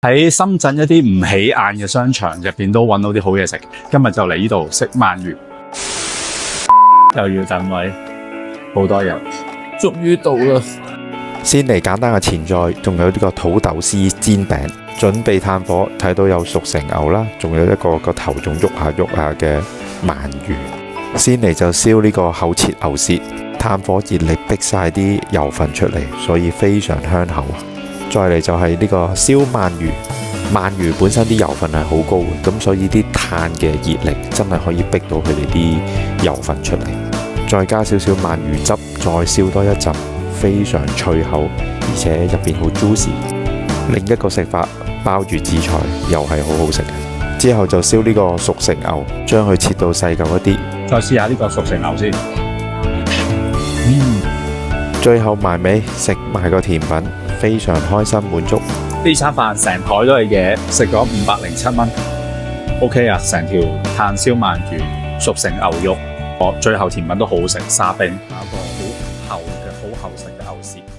喺深圳一啲唔起眼嘅商場入邊都揾到啲好嘢食。今日就嚟呢度食鰻魚，又要等位，好多人，終於到啦。先嚟簡單嘅前菜，仲有呢個土豆絲煎餅，準備炭火，睇到有熟成牛啦，仲有一個頭仲喐下嘅鰻魚。先嚟就燒呢個厚切牛舌，炭火熱力逼晒啲油份出嚟，所以非常香口。再嚟就係呢個燒鰻魚，鰻魚本身啲油份係好高嘅，咁所以啲炭嘅熱力真係可以逼到佢哋啲油份出嚟。再加少少鰻魚汁，再燒多一陣，非常脆口，而且入邊好 juicy。另一個食法，鮑魚紫菜又係好好食嘅。之後就燒呢個熟成牛，將佢切到細嚿一啲。再試下呢個熟成牛先。最後埋尾食埋個甜品，非常開心滿足。呢餐飯成台都係嘢，食咗507蚊。OK 啊，成條炭燒鰻魚、熟成牛肉，最後甜品都好好食，沙冰，有一個好厚實嘅牛舌。